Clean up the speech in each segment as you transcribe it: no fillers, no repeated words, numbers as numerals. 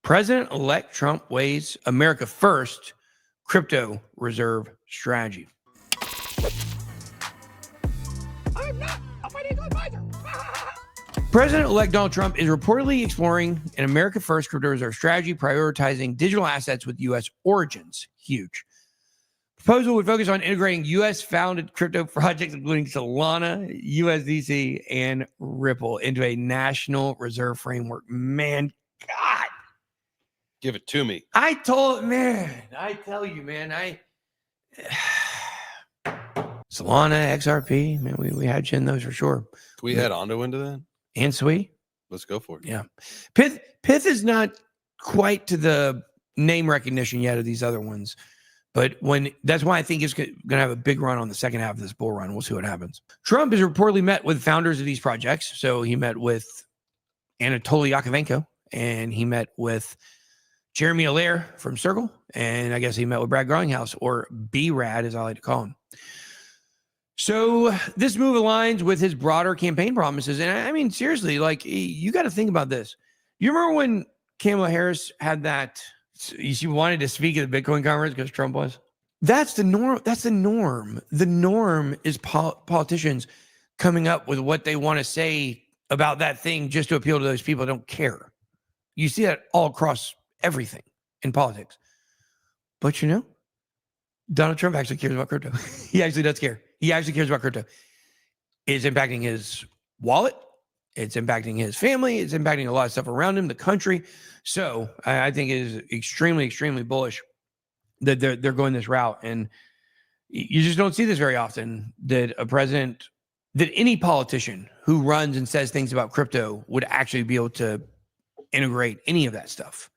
President-elect Trump weighs America first crypto reserve strategy. I'm not a financial advisor. President-elect Donald Trump is reportedly exploring an America first crypto reserve strategy, prioritizing digital assets with U.S. origins. Huge. Proposal would focus on integrating U.S.-founded crypto projects, including Solana, USDT, and Ripple, into a national reserve framework. Man, God. Give it to me. I tell you, man, Solana, XRP, man, we had you in those for sure. Can we head on into that? And Sui? Let's go for it. Yeah. Pyth is not quite to the name recognition yet of these other ones. But that's why I think it's going to have a big run on the second half of this bull run. We'll see what happens. Trump has reportedly met with founders of these projects. So he met with Anatoly Yakovenko, and he met with Jeremy Allaire from Circle, and I guess he met with Brad Garlinghouse, or B-Rad, as I like to call him. So this move aligns with his broader campaign promises. And I mean, seriously, like, you got to think about this. You remember when Kamala Harris had that, she wanted to speak at the Bitcoin conference because Trump was? That's the norm. That's the norm. The norm is politicians coming up with what they want to say about that thing just to appeal to those people who don't care. You see that all across everything in politics. But you know, Donald Trump actually cares about crypto. He actually does care. He actually cares about crypto. It's impacting his wallet. It's impacting his family. It's impacting a lot of stuff around him, the country. So I think it is extremely, extremely bullish that they're going this route. And you just don't see this very often, that a president, that any politician who runs and says things about crypto would actually be able to integrate any of that stuff.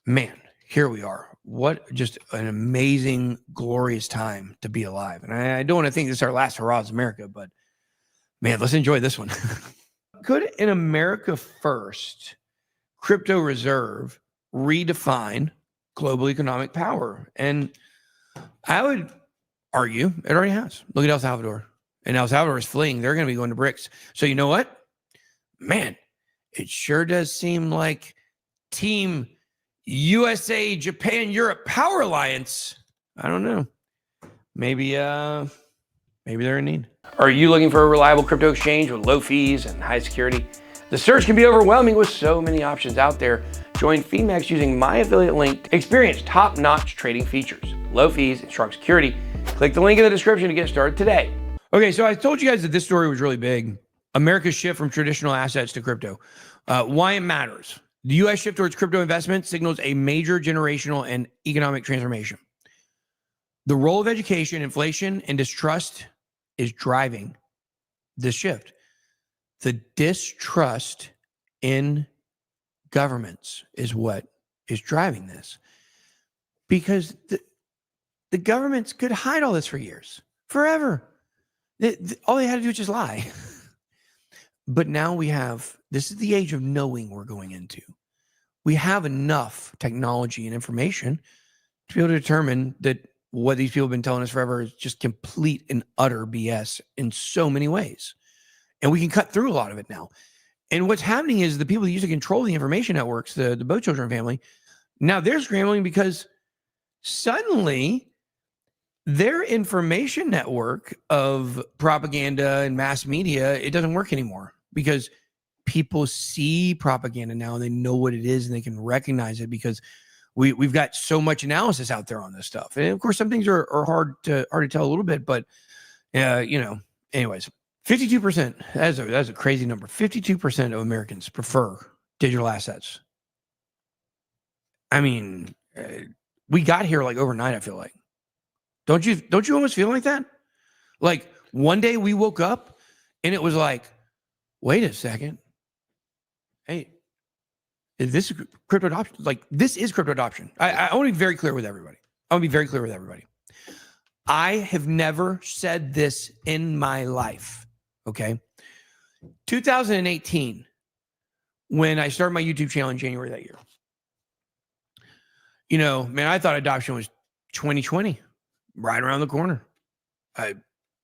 Man, here we are. What just an amazing, glorious time to be alive. And I don't want to think this is our last hurrah as America, but man, let's enjoy this one. Could an America first crypto reserve redefine global economic power? And I would argue it already has. Look at El Salvador. And El Salvador is fleeing. They're going to be going to BRICS. So you know what? Man, it sure does seem like Team USA, Japan, Europe Power Alliance. I don't know. Maybe they're in need. Are you looking for a reliable crypto exchange with low fees and high security? The search can be overwhelming with so many options out there. Join Phemex using my affiliate link to experience top-notch trading features, low fees, and strong security. Click the link in the description to get started today. Okay, so I told you guys that this story was really big. America's shift from traditional assets to crypto. Why it matters. The U.S. shift towards crypto investment signals a major generational and economic transformation. The role of education, inflation, and distrust is driving this shift. The distrust in governments is what is driving this. Because the governments could hide all this for years, forever. All they had to do was just lie. But now this is the age of knowing we're going into. We have enough technology and information to be able to determine that what these people have been telling us forever is just complete and utter BS in so many ways. And we can cut through a lot of it now. And what's happening is the people that used to control the information networks, the Boat Children family, now they're scrambling because suddenly their information network of propaganda and mass media, it doesn't work anymore because people see propaganda now and they know what it is and they can recognize it because we've got so much analysis out there on this stuff. And of course, some things are hard to tell a little bit, but anyways, 52%, that's a crazy number. 52% of Americans prefer digital assets. I mean, we got here like overnight, I feel like. Don't you almost feel like that? Like one day we woke up and it was like, wait a second. Hey, is this crypto adoption? Like, this is crypto adoption. I want to be very clear with everybody. I have never said this in my life. Okay. 2018, when I started my YouTube channel in January that year, man, I thought adoption was 2020, right around the corner.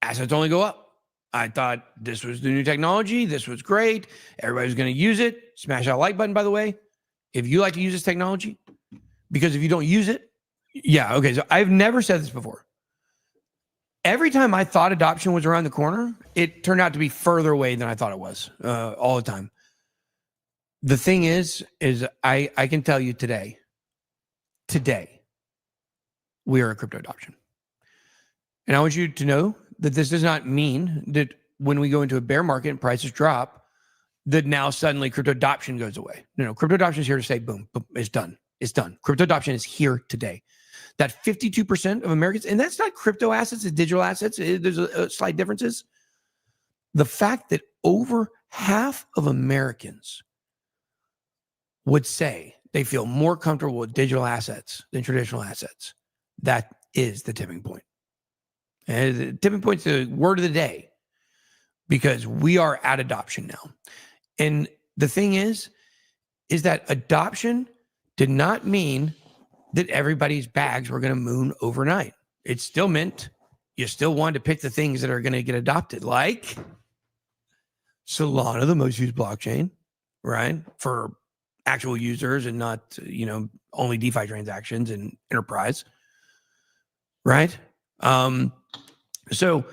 Assets only go up. I thought this was the new technology. This was great. Everybody was going to use it. Smash that like button, by the way. if you like to use this technology, because if you don't use it, yeah, okay. So I've never said this before. Every time I thought adoption was around the corner, it turned out to be further away than I thought it was all the time. The thing is I can tell you today, we are a crypto adoption. And I want you to know that this does not mean that when we go into a bear market and prices drop, that now suddenly crypto adoption goes away. No, crypto adoption is here to say, boom, boom, it's done. It's done. Crypto adoption is here today. That 52% of Americans, and that's not crypto assets, it's digital assets. There's slight differences. The fact that over half of Americans would say they feel more comfortable with digital assets than traditional assets, that is the tipping point. And the tipping point's the word of the day because we are at adoption now. And the thing is that adoption did not mean that everybody's bags were going to moon overnight. It still meant you still wanted to pick the things that are going to get adopted, like Solana, the most used blockchain, right? For actual users and not, only DeFi transactions and enterprise, right? So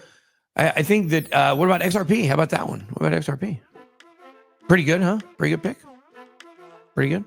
I think that, what about XRP? How about that one? What about XRP? Pretty good, huh? Pretty good pick. Pretty good.